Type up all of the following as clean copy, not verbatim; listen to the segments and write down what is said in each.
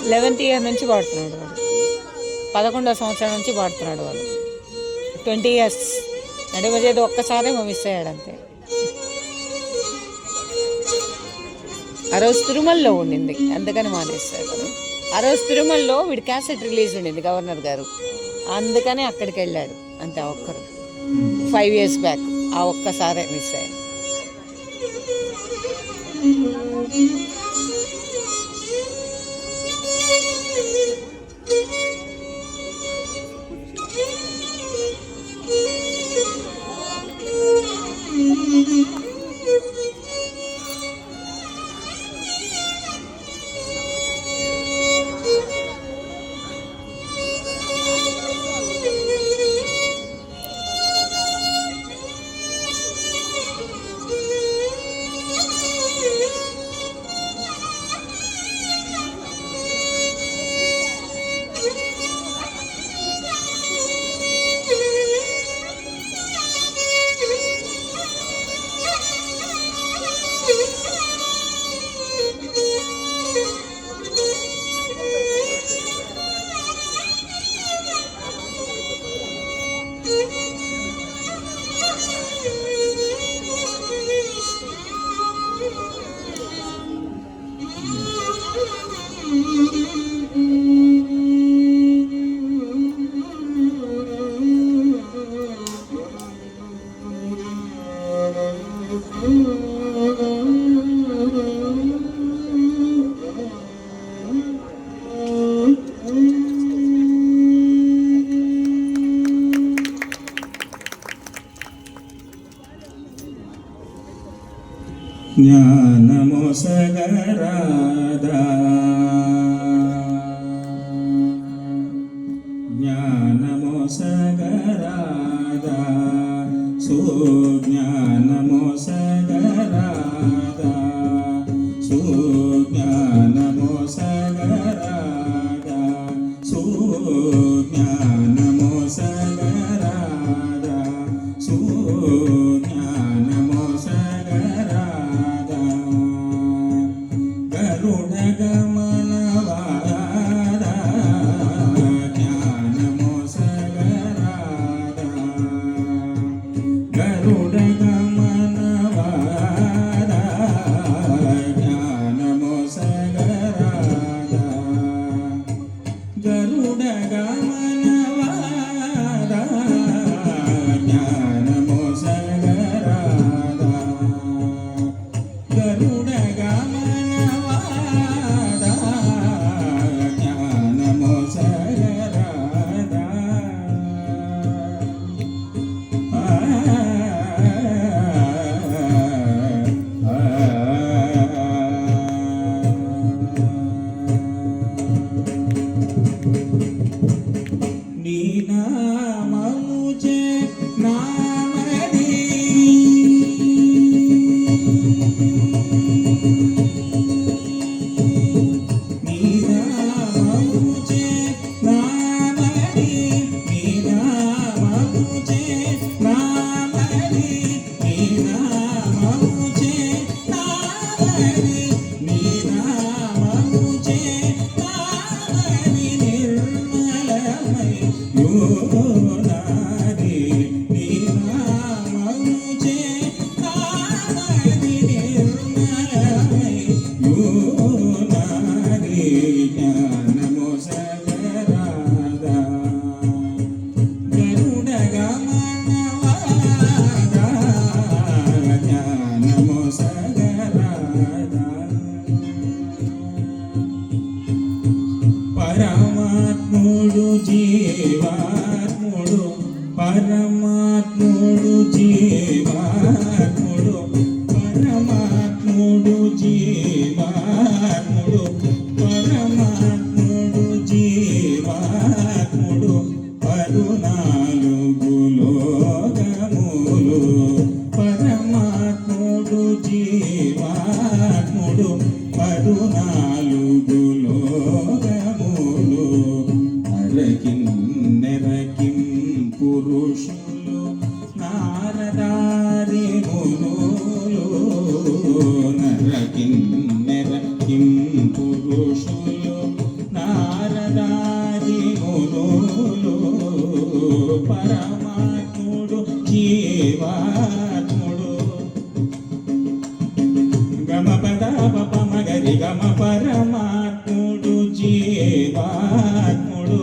11th year నుంచి పాడుతున్నాడు వాడు, 11వ సంవత్సరం నుంచి పాడుతున్నాడు వాడు. 20 years నడివజేది ఒక్కసారేమో మిస్ అయ్యాడు అంతే. ఆ రోజు తిరుమలలో ఉండింది, అందుకని మానేస్తాడు. ఆ రోజు తిరుమలలో వీడి క్యాసెట్ రిలీజ్ ఉండింది గవర్నర్ గారు, అందుకని అక్కడికి వెళ్ళాడు అంతే. ఒక్కరు 5 years బ్యాక్ ఆ ఒక్కసారే మిస్ అయ్యాడు. ಜ್ಞಾನಮೊಸಗರಾದ ಜ್ಞಾನಮೊಸಗರಾದ ಸುಜ್ಞಾನಮೊಸಗರಾದ ಸುಜ್ಞಾನಮೊಸಗರಾದ ಸುಜ್ಞಾನಮೊಸಗರಾದ ಸುಜ್ಞಾನಮೊಸಗರಾದ ಗರುಡಗಮನವಾದ ಜ್ಞಾನಮೊಸಗರಾದ ಗರುಡಗಮನವಾದ ಜ್ಞಾನಮೊಸಗರಾದ ಗರುಡಗಮನವಾದ ಜ್ಞಾನಮೊಸಗರಾದ ಗರುಡಗಮನವಾದ ಜ್ಞಾನಮೊಸಗರಾದ నీ నామముచే నామది నీ నామముచే నామది నీ నామముచే నామది నీ నామముచే నామది నీ నామముచే నామది నిర్మలమై యోనాది నీ నామముచే నామది నిర్మలమై యోనాది జ్ఞానమొసగరాద గరుడగమనవాద జ్ఞానమొసగరాద పరమాత్ముడు జీవాత్ముడు పరమాత్ముడు జీవాత్ముడు పరమాత్ముడు జీవాత్ముడు పరమాత్ముడు జీవాత్ముడు పరునాలుగు లోకములు పరమాత్ముడు జీవాత్ముడు పరునాలుగు లోకములు అరకిం నెరకిం పురుషులు నారదారి మునులు నరకిం నెరకిం పురుషులు నారదారి మునులు పరమాత్ముడు జీవాత్ముడు గమ పద పప మగరి గమ పరమాత్ముడు జీవాత్ముడు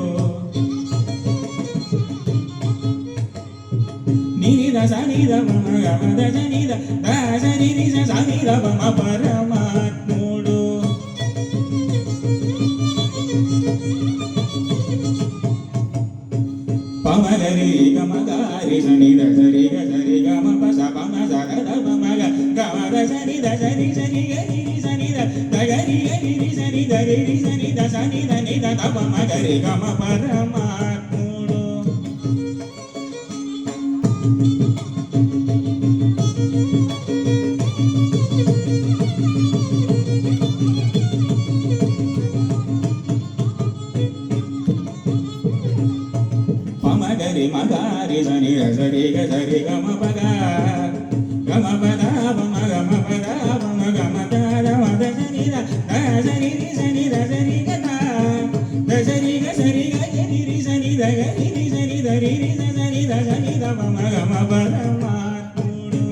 నీద సనిద మమ గమ దనిద దసని నిజ సనిద మమ పరమాత్ముడు పమగరి గమ గారి సనిద సరి గరి గమ పస పమ సగద మమ గమ దసని దసని సని గరి సనిద దగరి గరి సని దరి సనిద సనిద నిద తప మగరి గమ పరమాత్ముడు పమగరి మగారి సని సరి గరి గమ పగ గమ పద పమ గమ పద పమ గమ పద మద సని సని సని సని గత దసరి గరి గరి సని దగరి సని దరి సని సని ద పమ గమ పరమాత్ముడు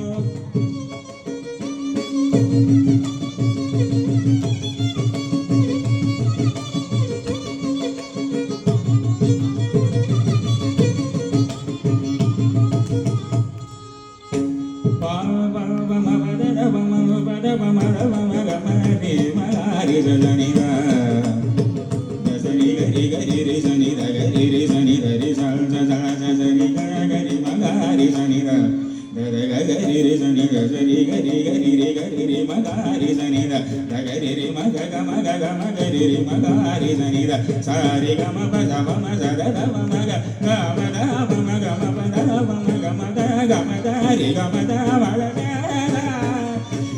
గరి గరి గరి గరి రి మగారి సనిద దగరి రి మగ గమ గగ మగరి రి మగారి సనిద సారి గమ పద మమ సద దమ మగ గమ దమ మగ మమ దమ మగ మద గమ దారి గమ దమ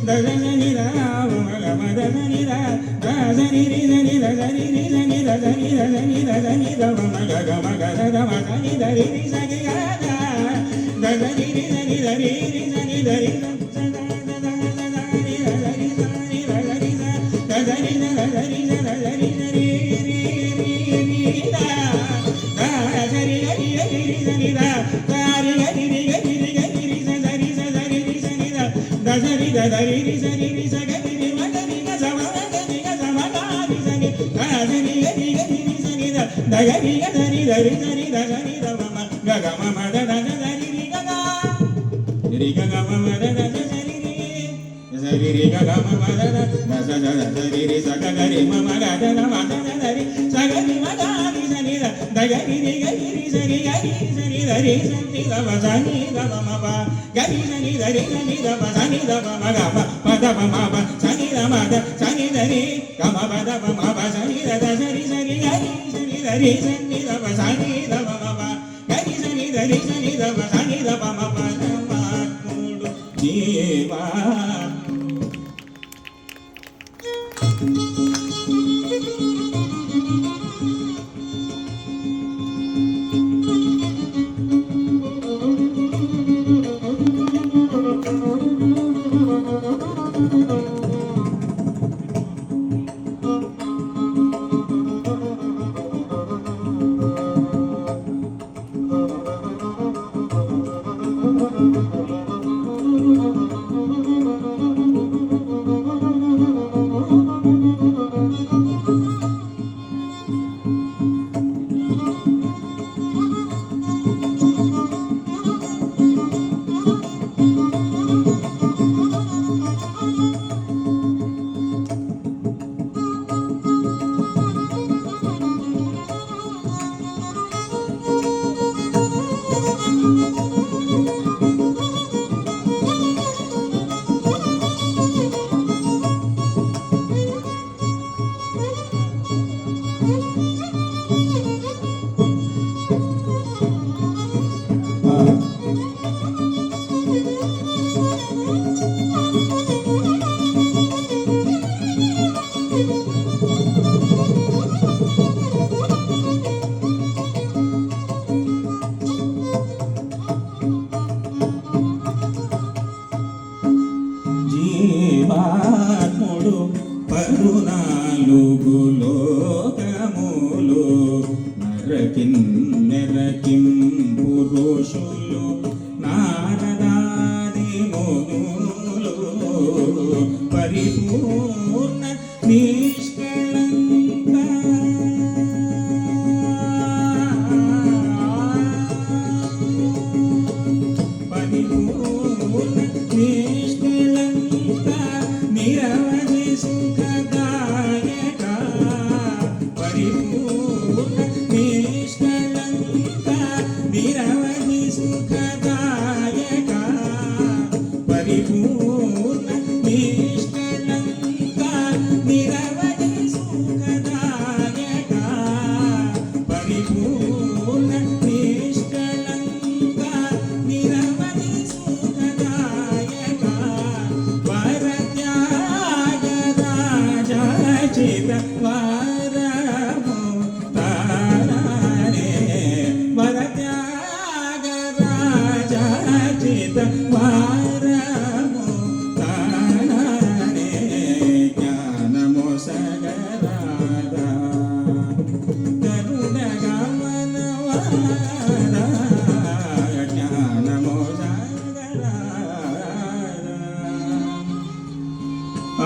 దజని రామ మగ మద సని ర దజని రి సని ద సని రి సని ద సని ద సని ద సని ద మగ గమ గద దమ సని ద రి రి సని గ దజని రి సని ద రి రి సని ద రి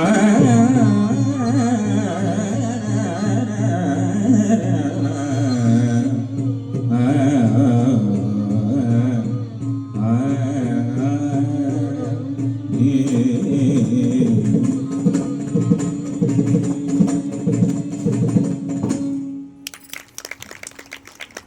ah